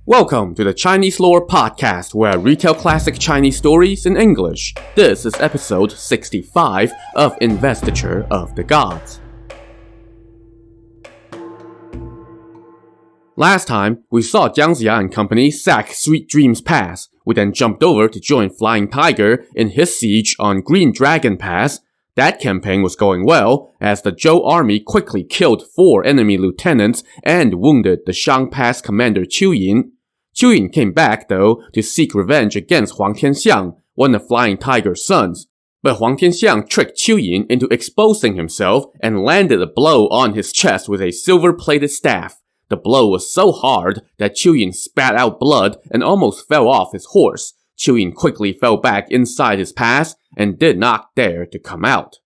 Welcome to the Chinese Lore Podcast, where I retell classic Chinese stories in English. This is episode 65 of Investiture of the Gods. Last time, we saw Jiang Ziya and company sack Sweet Dreams Pass. We then jumped over to join Flying Tiger in his siege on Green Dragon Pass. That campaign was going well, as the Zhou army quickly killed 4 enemy lieutenants and wounded the Shang Pass commander Qiu Yin. Qiu Yin came back, though, to seek revenge against Huang Tianxiang, one of Flying Tiger's sons. But Huang Tianxiang tricked Qiu Yin into exposing himself and landed a blow on his chest with a silver-plated staff. The blow was so hard that Qiu Yin spat out blood and almost fell off his horse. Qiu Yin quickly fell back inside his pass and did not dare to come out.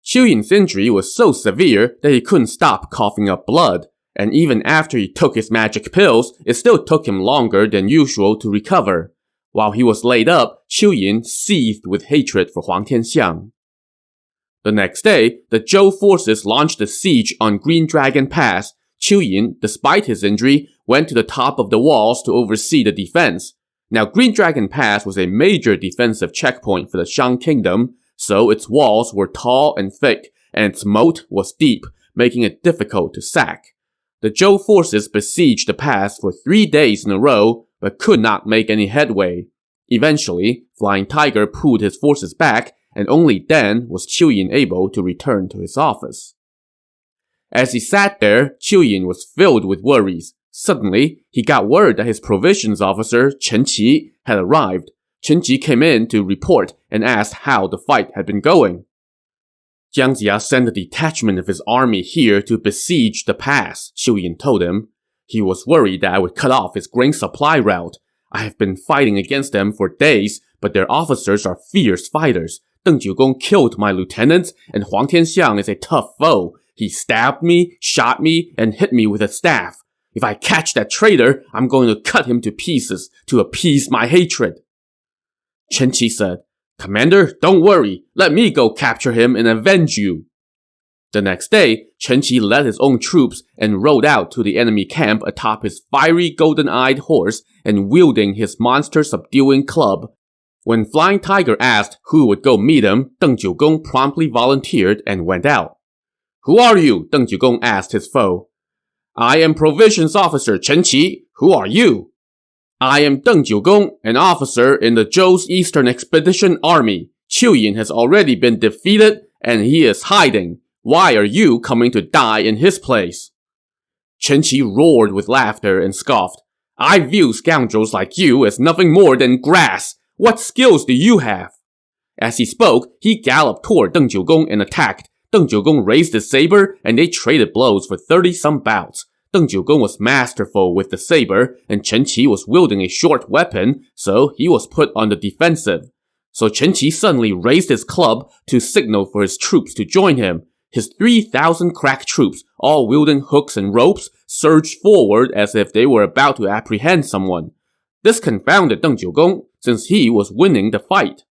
Qiu Yin's injury was so severe that he couldn't stop coughing up blood, and even after he took his magic pills, it still took him longer than usual to recover. While he was laid up, Qiu Yin seethed with hatred for Huang Tianxiang. The next day, the Zhou forces launched a siege on Green Dragon Pass. Qiu Yin, despite his injury, went to the top of the walls to oversee the defense. Now, Green Dragon Pass was a major defensive checkpoint for the Shang Kingdom, so its walls were tall and thick, and its moat was deep, making it difficult to sack. The Zhou forces besieged the pass for 3 days in a row, but could not make any headway. Eventually, Flying Tiger pulled his forces back, and only then was Qiu Yin able to return to his office. As he sat there, Qiu Yin was filled with worries. Suddenly, he got word that his provisions officer, Cheni, had arrived. Cheni came in to report and asked how the fight had been going. Jiang Ziya sent a detachment of his army here to besiege the pass, Qiu Yin told him. He was worried that I would cut off his grain supply route. I have been fighting against them for days, but their officers are fierce fighters. Deng Jiugong killed my lieutenants, and Huang Tianxiang is a tough foe. He stabbed me, shot me, and hit me with a staff. If I catch that traitor, I'm going to cut him to pieces to appease my hatred. Cheni said, "Commander, don't worry. Let me go capture him and avenge you." The next day, Cheni led his own troops and rode out to the enemy camp atop his fiery golden-eyed horse and wielding his monster-subduing club. When Flying Tiger asked who would go meet him, Deng Jiugong promptly volunteered and went out. "Who are you?" Deng Jiugong asked his foe. "I am Provisions Officer Cheni. Who are you?" "I am Deng Jiugong, an officer in the Zhou's Eastern Expedition Army. Qiu Yin has already been defeated, and he is hiding. Why are you coming to die in his place?" Cheni roared with laughter and scoffed. "I view scoundrels like you as nothing more than grass. What skills do you have?" As he spoke, he galloped toward Deng Jiugong and attacked. Deng Jiugong raised his saber, and they traded blows for 30-some bouts. Deng Jiugong was masterful with the saber, and Cheni was wielding a short weapon, so he was put on the defensive. So Cheni suddenly raised his club to signal for his troops to join him. His 3,000 crack troops, all wielding hooks and ropes, surged forward as if they were about to apprehend someone. This confounded Deng Jiugong, since he was winning the fight.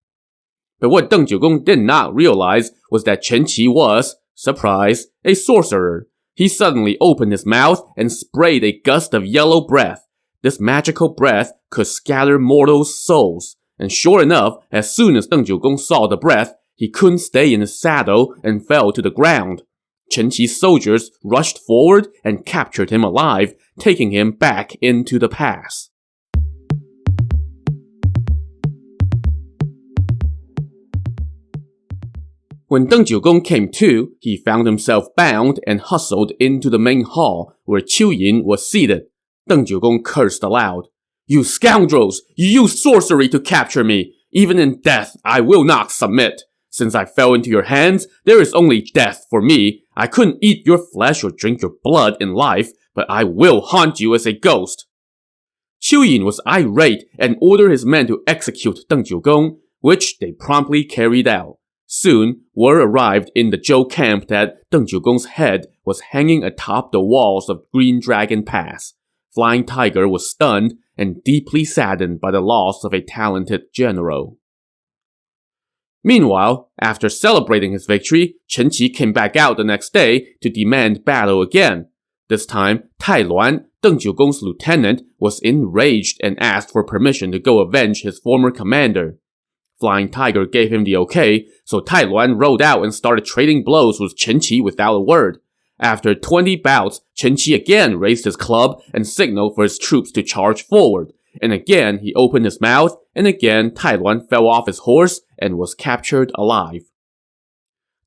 But what Deng Jiugong did not realize was that Cheni was, surprise, a sorcerer. He suddenly opened his mouth and sprayed a gust of yellow breath. This magical breath could scatter mortals' souls. And sure enough, as soon as Deng Jiugong saw the breath, he couldn't stay in his saddle and fell to the ground. Cheni's soldiers rushed forward and captured him alive, taking him back into the pass. When Deng Jiugong came to, he found himself bound and hustled into the main hall, where Qiu Yin was seated. Deng Jiugong cursed aloud. "You scoundrels! You used sorcery to capture me! Even in death, I will not submit! Since I fell into your hands, there is only death for me. I couldn't eat your flesh or drink your blood in life, but I will haunt you as a ghost." Qiu Yin was irate and ordered his men to execute Deng Jiugong, which they promptly carried out. Soon, word arrived in the Zhou camp that Deng Jiugong's head was hanging atop the walls of Green Dragon Pass. Flying Tiger was stunned and deeply saddened by the loss of a talented general. Meanwhile, after celebrating his victory, Cheni came back out the next day to demand battle again. This time, Tai Luan, Deng Jiugong's lieutenant, was enraged and asked for permission to go avenge his former commander. Flying Tiger gave him the okay, so Tai Luan rode out and started trading blows with Chen Qi without a word. After 20 bouts, Chen Qi again raised his club and signaled for his troops to charge forward. And again he opened his mouth, and again Tai Luan fell off his horse and was captured alive.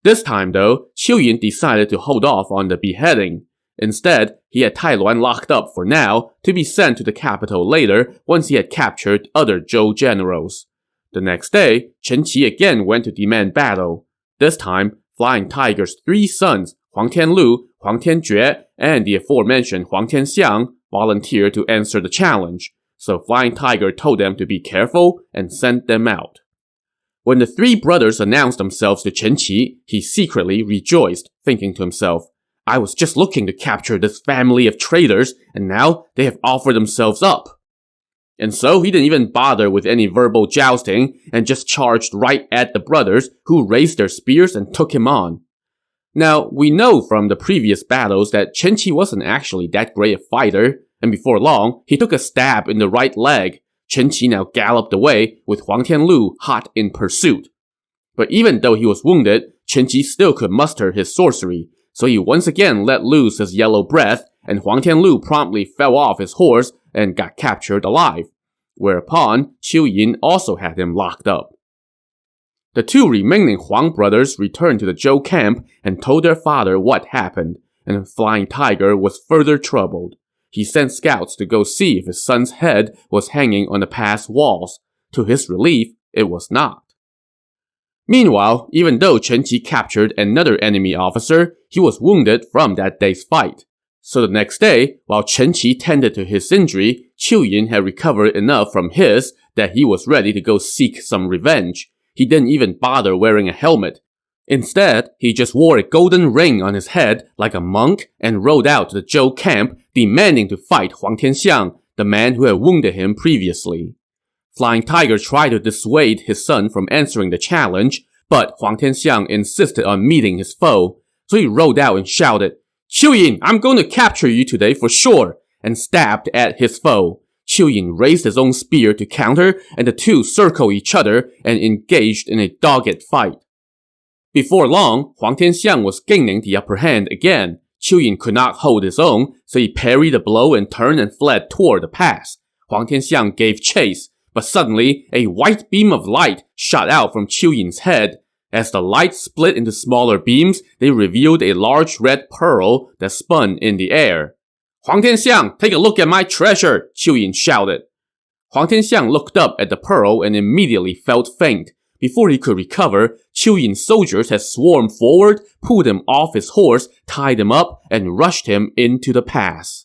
This time though, Qiu Yin decided to hold off on the beheading. Instead, he had Tai Luan locked up for now, to be sent to the capital later once he had captured other Zhou generals. The next day, Chen Qi again went to demand battle. This time, Flying Tiger's 3 sons, Huang Tianlu, Huang Tianjue, and the aforementioned Huang Tianxiang, volunteered to answer the challenge, so Flying Tiger told them to be careful and sent them out. When the 3 brothers announced themselves to Chen Qi, he secretly rejoiced, thinking to himself, I was just looking to capture this family of traitors, and now they have offered themselves up. And so he didn't even bother with any verbal jousting and just charged right at the brothers, who raised their spears and took him on. Now, we know from the previous battles that Chen Qi wasn't actually that great a fighter, and before long, he took a stab in the right leg. Chen Qi now galloped away with Huang Tianlu hot in pursuit. But even though he was wounded, Chen Qi still could muster his sorcery, so he once again let loose his yellow breath, and Huang Tianlu promptly fell off his horse and got captured alive, whereupon Qiu Yin also had him locked up. The 2 remaining Huang brothers returned to the Zhou camp and told their father what happened, and Flying Tiger was further troubled. He sent scouts to go see if his son's head was hanging on the pass walls. To his relief, it was not. Meanwhile, even though Chen Qi captured another enemy officer, he was wounded from that day's fight. So the next day, while Chen Qi tended to his injury, Qiu Yin had recovered enough from his that he was ready to go seek some revenge. He didn't even bother wearing a helmet. Instead, he just wore a golden ring on his head like a monk and rode out to the Zhou camp, demanding to fight Huang Tianxiang, the man who had wounded him previously. Flying Tiger tried to dissuade his son from answering the challenge, but Huang Tianxiang insisted on meeting his foe, so he rode out and shouted, Qiu Yin, I'm going to capture you today for sure, and stabbed at his foe. Qiu Yin raised his own spear to counter, and the 2 circled each other and engaged in a dogged fight. Before long, Huang Tianxiang was gaining the upper hand again. Qiu Yin could not hold his own, so he parried the blow and turned and fled toward the pass. Huang Tianxiang gave chase, but suddenly a white beam of light shot out from Qiu Yin's head. As the light split into smaller beams, they revealed a large red pearl that spun in the air. Huang Tianxiang, take a look at my treasure, Qiu Yin shouted. Huang Tianxiang looked up at the pearl and immediately felt faint. Before he could recover, Qiu Yin's soldiers had swarmed forward, pulled him off his horse, tied him up, and rushed him into the pass.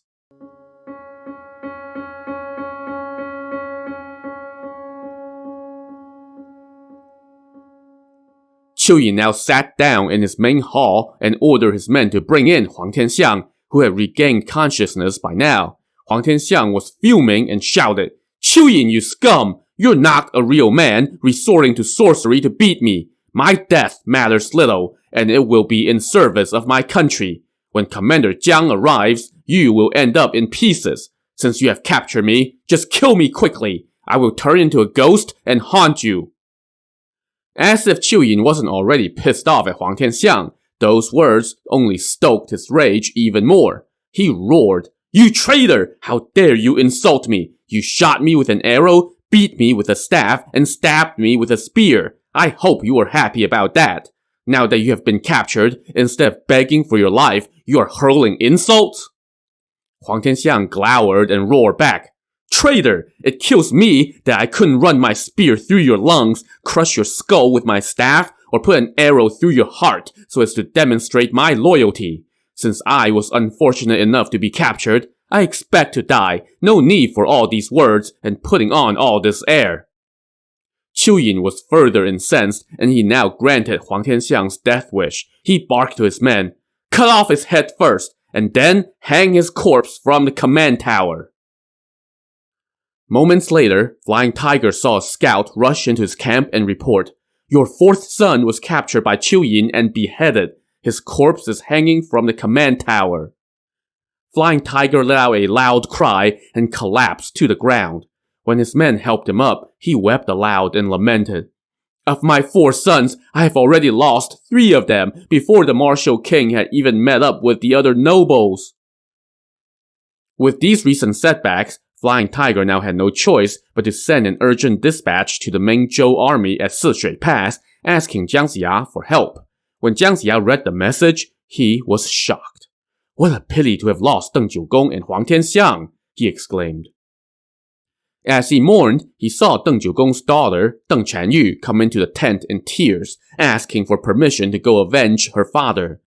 Qiu Yin now sat down in his main hall and ordered his men to bring in Huang Tianxiang, who had regained consciousness by now. Huang Tianxiang was fuming and shouted, Qiu Yin, you scum! You're not a real man, resorting to sorcery to beat me. My death matters little, and it will be in service of my country. When Commander Jiang arrives, you will end up in pieces. Since you have captured me, just kill me quickly. I will turn into a ghost and haunt you. As if Qiu Yin wasn't already pissed off at Huang Tianxiang, those words only stoked his rage even more. He roared, You traitor! How dare you insult me? You shot me with an arrow, beat me with a staff, and stabbed me with a spear. I hope you are happy about that. Now that you have been captured, instead of begging for your life, you are hurling insults? Huang Tianxiang glowered and roared back, Traitor! It kills me that I couldn't run my spear through your lungs, crush your skull with my staff, or put an arrow through your heart so as to demonstrate my loyalty. Since I was unfortunate enough to be captured, I expect to die. No need for all these words and putting on all this air. Qiu Yin was further incensed, and he now granted Huang Tianxiang's death wish. He barked to his men, Cut off his head first, and then hang his corpse from the command tower. Moments later, Flying Tiger saw a scout rush into his camp and report, Your 4th son was captured by Qiu Yin and beheaded. His corpse is hanging from the command tower. Flying Tiger let out a loud cry and collapsed to the ground. When his men helped him up, he wept aloud and lamented, "Of my 4 sons, I have already lost 3 of them before the martial king had even met up with the other nobles." With these recent setbacks, Flying Tiger now had no choice but to send an urgent dispatch to the main Zhou army at Sishui Pass, asking Jiang Ziya for help. When Jiang Ziya read the message, he was shocked. "What a pity to have lost Deng Jiugong and Huang Tianxiang," he exclaimed. As he mourned, he saw Deng Jiugong's daughter, Deng Chanyu, come into the tent in tears, asking for permission to go avenge her father.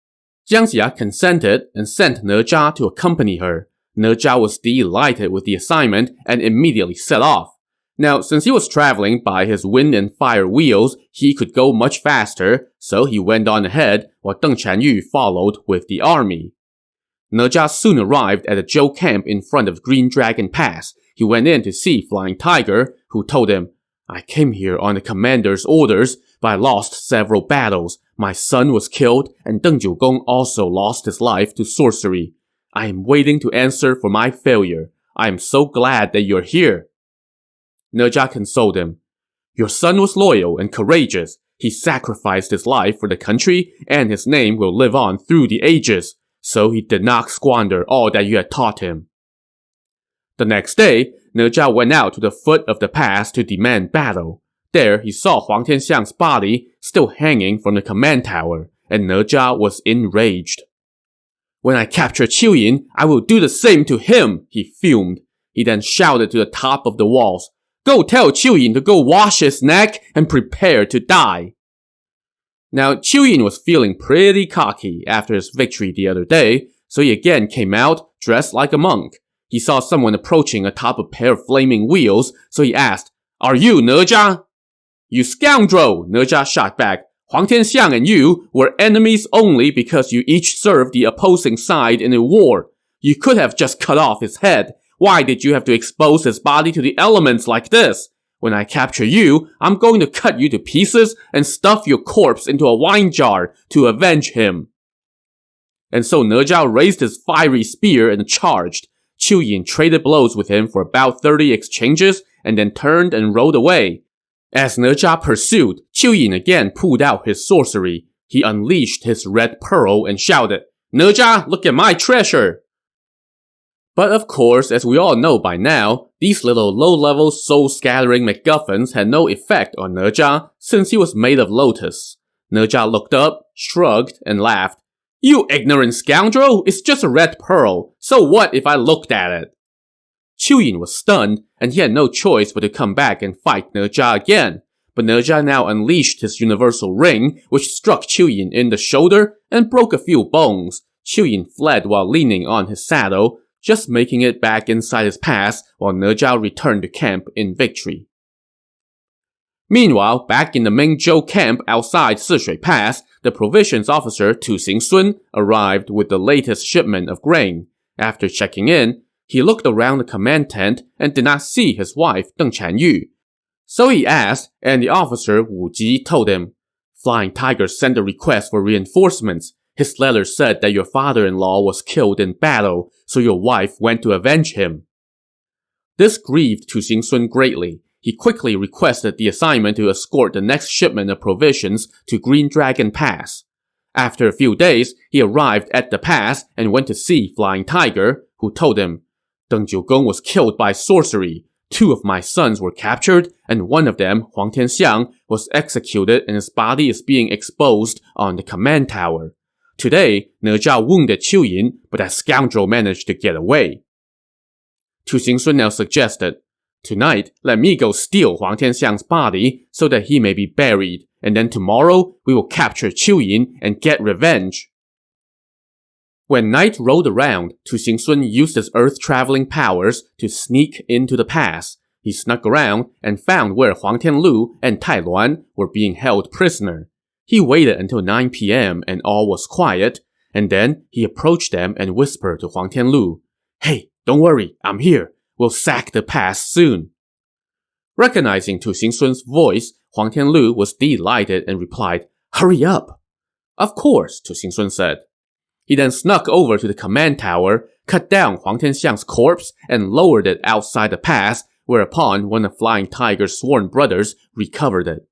Jiang Ziya consented and sent Nezha to accompany her. Nezha was delighted with the assignment and immediately set off. Now, since he was traveling by his wind and fire wheels, he could go much faster, so he went on ahead while Deng Chanyu followed with the army. Nezha soon arrived at the Zhou camp in front of Green Dragon Pass. He went in to see Flying Tiger, who told him, "I came here on the commander's orders, but I lost several battles. My son was killed, and Deng Jiugong also lost his life to sorcery. I am waiting to answer for my failure. I am so glad that you're here." Nezha consoled him. "Your son was loyal and courageous. He sacrificed his life for the country, and his name will live on through the ages. So he did not squander all that you had taught him." The next day, Nezha went out to the foot of the pass to demand battle. There, he saw Huang Tianxiang's body still hanging from the command tower, and Nezha was enraged. "When I capture Qiu Yin, I will do the same to him," he fumed. He then shouted to the top of the walls, "Go tell Qiu Yin to go wash his neck and prepare to die." Now, Qiu Yin was feeling pretty cocky after his victory the other day, so he again came out dressed like a monk. He saw someone approaching atop a pair of flaming wheels, so he asked, "Are you Nezha?" "You scoundrel!" Nezha shot back. "Huang Tianxiang and you were enemies only because you each served the opposing side in a war. You could have just cut off his head. Why did you have to expose his body to the elements like this? When I capture you, I'm going to cut you to pieces and stuff your corpse into a wine jar to avenge him." And so Nezha raised his fiery spear and charged. Qiu Yin traded blows with him for about 30 exchanges and then turned and rode away. As Nezha pursued, Qiu Yin again pulled out his sorcery. He unleashed his red pearl and shouted, "Nezha, look at my treasure!" But of course, as we all know by now, these little low-level soul-scattering MacGuffins had no effect on Nezha since he was made of lotus. Nezha looked up, shrugged, and laughed. "You ignorant scoundrel, it's just a red pearl. So what if I looked at it?" Qiu Yin was stunned, and he had no choice but to come back and fight Nezha again. But Nezha now unleashed his universal ring, which struck Qiu Yin in the shoulder and broke a few bones. Qiu Yin fled while leaning on his saddle, just making it back inside his pass while Nezha returned to camp in victory. Meanwhile, back in the main Zhou camp outside Sishui Pass, the provisions officer Tu Xingsun arrived with the latest shipment of grain. After checking in, he looked around the command tent and did not see his wife Deng Chanyu. So he asked, and the officer Wu Ji told him, "Flying Tiger sent a request for reinforcements. His letter said that your father-in-law was killed in battle, so your wife went to avenge him." This grieved Tu Xingsun greatly. He quickly requested the assignment to escort the next shipment of provisions to Green Dragon Pass. After a few days, he arrived at the pass and went to see Flying Tiger, who told him, "Deng Jiugong was killed by sorcery. 2 of my sons were captured, and one of them, Huang Tianxiang, was executed and his body is being exposed on the command tower. Today, Nezha wounded Qiu Yin, but that scoundrel managed to get away." Tu Xingsun now suggested, "Tonight, let me go steal Huang Tianxiang's body so that he may be buried, and then tomorrow we will capture Qiu Yin and get revenge." When night rolled around, Tu Xingsun used his earth-traveling powers to sneak into the pass. He snuck around and found where Huang Tianlu and Tai Luan were being held prisoner. He waited until 9 p.m. and all was quiet, and then he approached them and whispered to Huang Tianlu, "Hey, don't worry, I'm here. We'll sack the pass soon." Recognizing Tu Xingsun's voice, Huang Tianlu was delighted and replied, "Hurry up." "Of course," Tu Xingsun said. He then snuck over to the command tower, cut down Huang Tianxiang's corpse, and lowered it outside the pass, whereupon one of Flying Tiger's sworn brothers recovered it.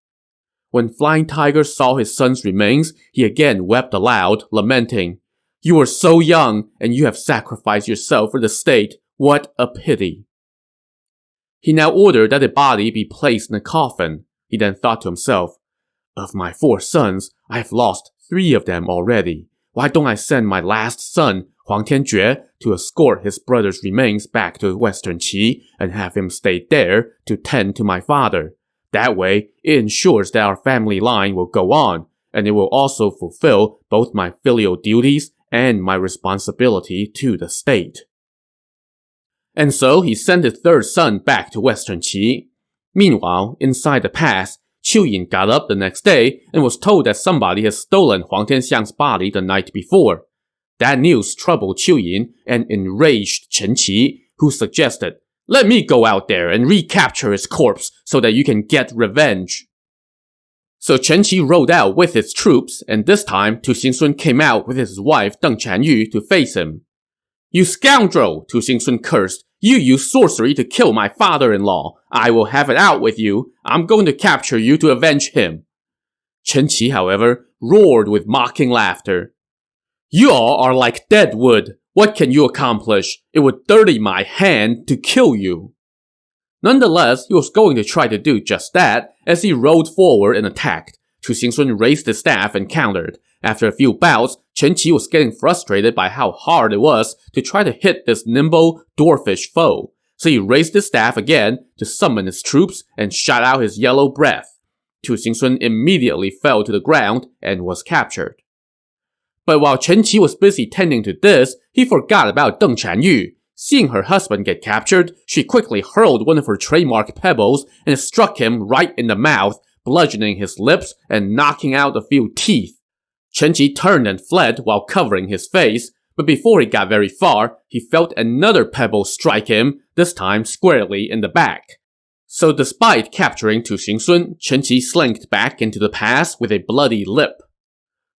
When Flying Tiger saw his son's remains, he again wept aloud, lamenting, "You were so young, and you have sacrificed yourself for the state. What a pity." He now ordered that the body be placed in a coffin. He then thought to himself, "Of my 4 sons, I have lost 3 of them already. Why don't I send my last son, Huang Tianjue, to escort his brother's remains back to Western Qi and have him stay there to tend to my father? That way, it ensures that our family line will go on, and it will also fulfill both my filial duties and my responsibility to the state." And so he sent his 3rd son back to Western Qi. Meanwhile, inside the pass, Qiu Yin got up the next day and was told that somebody had stolen Huang Tianxiang's body the night before. That news troubled Qiu Yin and enraged Chen Qi, who suggested, "Let me go out there and recapture his corpse so that you can get revenge." So Chen Qi rode out with his troops, and this time Tu Xingsun came out with his wife Deng Chanyu to face him. "You scoundrel," Tu Xingsun cursed. "You used sorcery to kill my father-in-law. I will have it out with you. I'm going to capture you to avenge him." Chen Qi, however, roared with mocking laughter. "You all are like dead wood. What can you accomplish? It would dirty my hand to kill you." Nonetheless, he was going to try to do just that as he rode forward and attacked. Tu Xingsun raised his staff and countered. After a few bouts, Chen Qi was getting frustrated by how hard it was to try to hit this nimble, dwarfish foe. So he raised his staff again to summon his troops and shot out his yellow breath. Tu Xingsun immediately fell to the ground and was captured. But while Chen Qi was busy tending to this, he forgot about Deng Chanyu. Seeing her husband get captured, she quickly hurled one of her trademark pebbles and struck him right in the mouth, bludgeoning his lips and knocking out a few teeth. Chen Qi turned and fled while covering his face, but before he got very far, he felt another pebble strike him, this time squarely in the back. So despite capturing Tu Xingsun, Chen Qi slinked back into the pass with a bloody lip.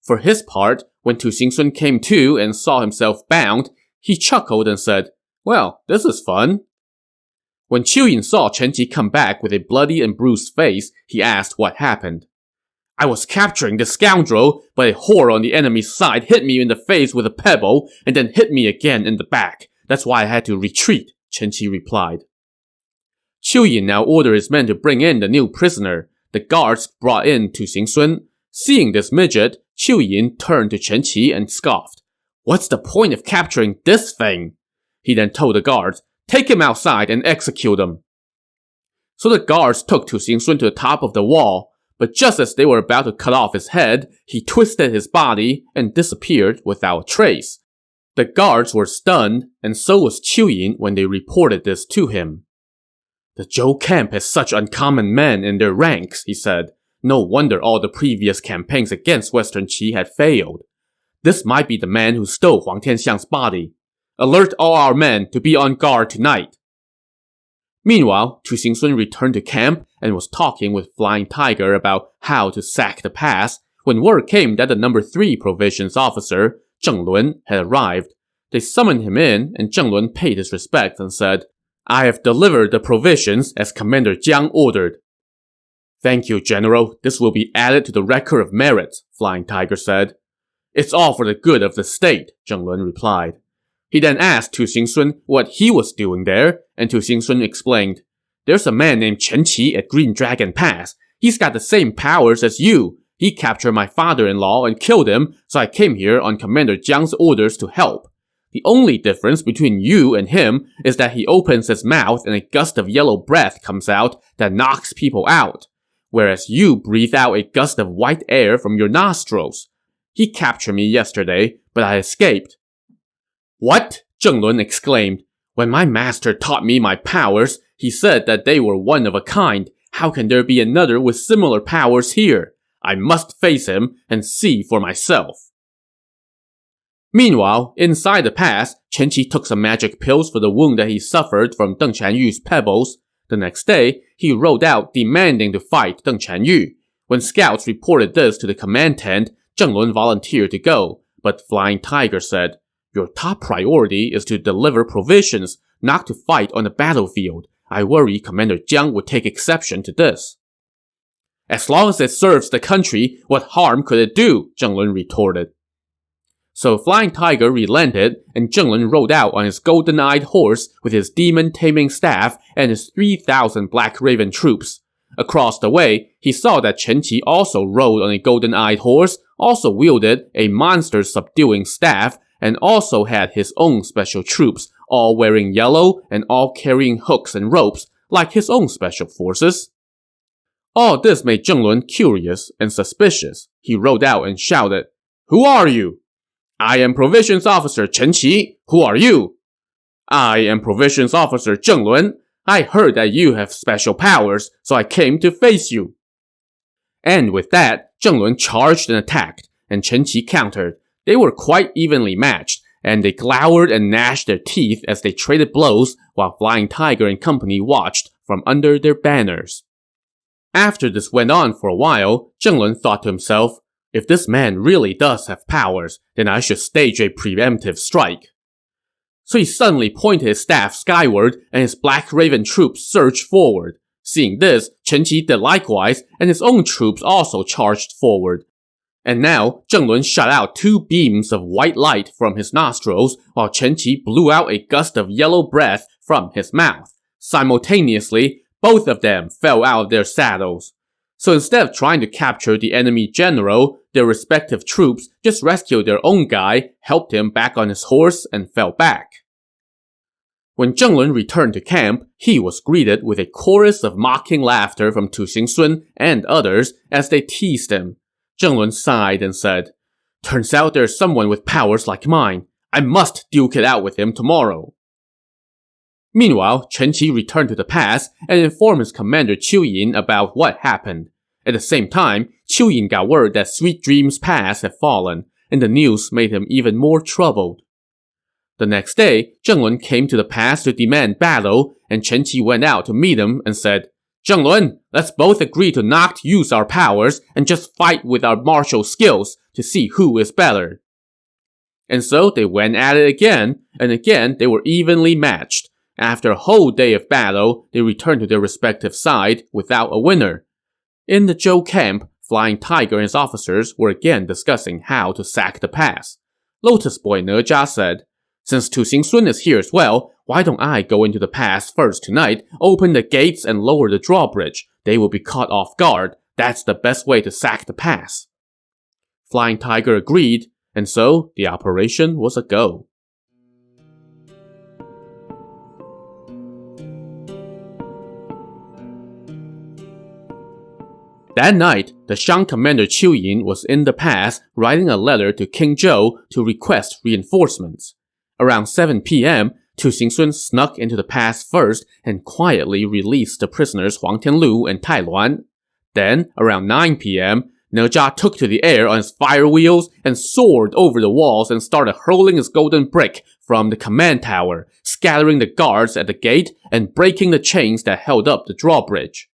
For his part, when Tu Xingsun came to and saw himself bound, he chuckled and said, "Well, this is fun." When Qiu Yin saw Chen Qi come back with a bloody and bruised face, he asked what happened. "I was capturing the scoundrel, but a whore on the enemy's side hit me in the face with a pebble and then hit me again in the back. That's why I had to retreat," Chen Qi replied. Qiu Yin now ordered his men to bring in the new prisoner. The guards brought in Tu Xingsun. Seeing this midget, Qiu Yin turned to Chen Qi and scoffed. "What's the point of capturing this thing?" He then told the guards, "Take him outside and execute him." So the guards took Tu Xingsun to the top of the wall, but just as they were about to cut off his head, he twisted his body and disappeared without a trace. The guards were stunned, and so was Qiu Yin when they reported this to him. "The Zhou camp has such uncommon men in their ranks," he said. "No wonder all the previous campaigns against Western Qi had failed. This might be the man who stole Huang Tianxiang's body. Alert all our men to be on guard tonight." Meanwhile, Tu Xingsun returned to camp and was talking with Flying Tiger about how to sack the pass when word came that the number 3 provisions officer, Zheng Lun, had arrived. They summoned him in, and Zheng Lun paid his respects and said, "I have delivered the provisions as Commander Jiang ordered." "Thank you, General. This will be added to the record of merit," Flying Tiger said. "It's all for the good of the state," Zheng Lun replied. He then asked Tu Xingsun what he was doing there, and Tu Xingsun explained, "There's a man named Chen Qi at Green Dragon Pass. He's got the same powers as you. He captured my father-in-law and killed him, so I came here on Commander Jiang's orders to help. The only difference between you and him is that he opens his mouth and a gust of yellow breath comes out that knocks people out, whereas you breathe out a gust of white air from your nostrils. He captured me yesterday, but I escaped." "What?" Zheng Lun exclaimed. "When my master taught me my powers, he said that they were one of a kind. How can there be another with similar powers here? I must face him and see for myself." Meanwhile, inside the pass, Chen Qi took some magic pills for the wound that he suffered from Deng Chanyu's pebbles. The next day, he rode out demanding to fight Deng Chanyu. When scouts reported this to the command tent, Zheng Lun volunteered to go, but Flying Tiger said, "Your top priority is to deliver provisions, not to fight on the battlefield. I worry Commander Jiang would take exception to this." "As long as it serves the country, what harm could it do?" Zheng Lun retorted. So Flying Tiger relented, and Zheng Lun rode out on his golden-eyed horse with his demon-taming staff and his 3,000 Black Raven troops. Across the way, he saw that Cheni also rode on a golden-eyed horse, also wielded a monster-subduing staff, and also had his own special troops, all wearing yellow and all carrying hooks and ropes, like his own special forces. All this made Zheng Lun curious and suspicious. He rode out and shouted, "Who are you?" "I am Provisions Officer Cheni. Who are you?" "I am Provisions Officer Zheng Lun. I heard that you have special powers, so I came to face you." And with that, Zheng Lun charged and attacked, and Cheni countered. They were quite evenly matched, and they glowered and gnashed their teeth as they traded blows while Flying Tiger and company watched from under their banners. After this went on for a while, Zheng Lun thought to himself, if this man really does have powers, then I should stage a preemptive strike. So he suddenly pointed his staff skyward, and his Black Raven troops surged forward. Seeing this, Cheni did likewise, and his own troops also charged forward. And now, Zheng Lun shot out 2 beams of white light from his nostrils, while Cheni blew out a gust of yellow breath from his mouth. Simultaneously, both of them fell out of their saddles. So instead of trying to capture the enemy general, their respective troops just rescued their own guy, helped him back on his horse, and fell back. When Zheng Lun returned to camp, he was greeted with a chorus of mocking laughter from Tu Xingsun and others as they teased him. Zheng Lun sighed and said, "Turns out there's someone with powers like mine. I must duke it out with him tomorrow." Meanwhile, Cheni returned to the pass and informed his commander Qiu Yin about what happened. At the same time, Qiu Yin got word that Sweet Dreams Pass had fallen, and the news made him even more troubled. The next day, Zheng Lun came to the pass to demand battle, and Cheni went out to meet him and said, "Zheng Lun, let's both agree to not use our powers and just fight with our martial skills to see who is better." And so they went at it again, and again they were evenly matched. After a whole day of battle, they returned to their respective side without a winner. In the Zhou camp, Flying Tiger and his officers were again discussing how to sack the pass. Lotus Boy Nezha said, "Since Tu Xingsun is here as well, why don't I go into the pass first tonight, open the gates and lower the drawbridge? They will be caught off guard. That's the best way to sack the pass." Flying Tiger agreed, and so the operation was a go. That night, the Shang commander Qiu Yin was in the pass writing a letter to King Zhou to request reinforcements. Around 7 p.m., Tu Xingsun snuck into the pass first and quietly released the prisoners Huang Tianlu and Tai Luan. Then, around 9 p.m., Nezha took to the air on his fire wheels and soared over the walls and started hurling his golden brick from the command tower, scattering the guards at the gate and breaking the chains that held up the drawbridge.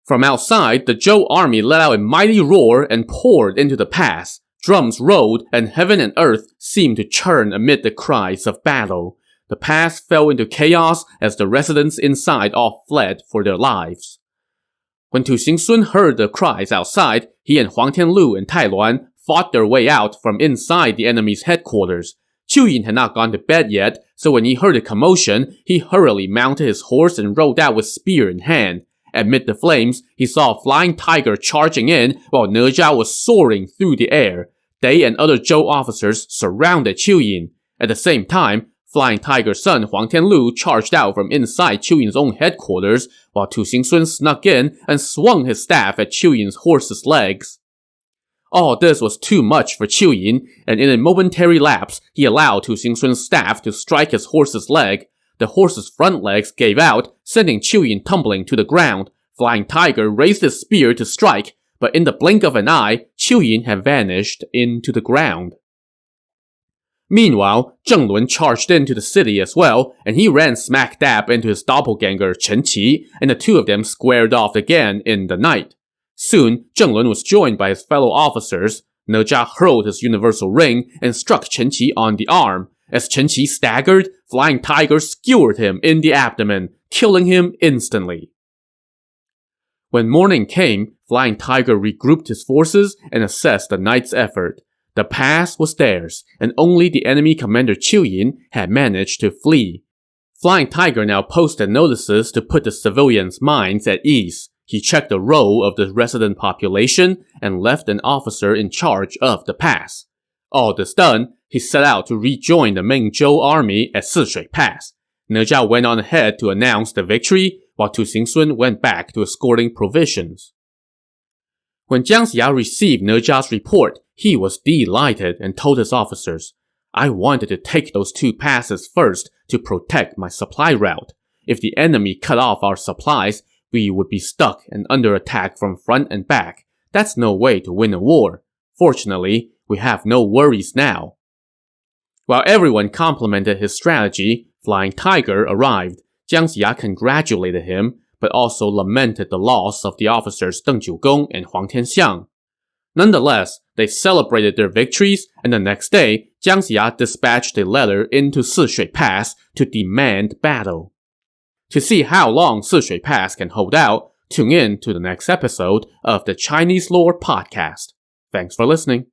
From outside, the Zhou army let out a mighty roar and poured into the pass. Drums rolled, and heaven and earth seemed to churn amid the cries of battle. The pass fell into chaos as the residents inside all fled for their lives. When Tu Xingsun heard the cries outside, he and Huang Tianlu and Tai Luan fought their way out from inside the enemy's headquarters. Qiu Yin had not gone to bed yet, so when he heard the commotion, he hurriedly mounted his horse and rode out with spear in hand. Amid the flames, he saw a Flying Tiger charging in while Nezha was soaring through the air. They and other Zhou officers surrounded Qiu Yin. At the same time, Flying Tiger's son Huang Tianlu charged out from inside Qiu Yin's own headquarters, while Tu Xingsun snuck in and swung his staff at Qiu Yin's horse's legs. All this was too much for Qiu Yin, and in a momentary lapse, he allowed Tu Xingsun's staff to strike his horse's leg. The horse's front legs gave out, sending Qiu Yin tumbling to the ground. Flying Tiger raised his spear to strike, but in the blink of an eye, Qiu Yin had vanished into the ground. Meanwhile, Zheng Lun charged into the city as well, and he ran smack dab into his doppelganger Cheni, and the two of them squared off again in the night. Soon, Zheng Lun was joined by his fellow officers. Nezha hurled his universal ring and struck Cheni on the arm. As Cheni staggered, Flying Tiger skewered him in the abdomen, killing him instantly. When morning came, Flying Tiger regrouped his forces and assessed the night's effort. The pass was theirs, and only the enemy commander Yin had managed to flee. Flying Tiger now posted notices to put the civilians' minds at ease. He checked the roll of the resident population and left an officer in charge of the pass. All this done, he set out to rejoin the main Zhou army at Sishui Pass. Nezha went on ahead to announce the victory, while Tu Xingsun went back to escorting provisions. When Jiang Ziya received Nezha's report, he was delighted and told his officers, "I wanted to take those 2 passes first to protect my supply route. If the enemy cut off our supplies, we would be stuck and under attack from front and back. That's no way to win a war. Fortunately, we have no worries now." While everyone complimented his strategy, Flying Tiger arrived. Jiang Ziya congratulated him, but also lamented the loss of the officers Deng Jiugong and Huang Tianxiang. Nonetheless, they celebrated their victories, and the next day, Jiang Ziya dispatched a letter into Sishui Pass to demand battle. To see how long Sishui Pass can hold out, tune in to the next episode of the Chinese Lore Podcast. Thanks for listening.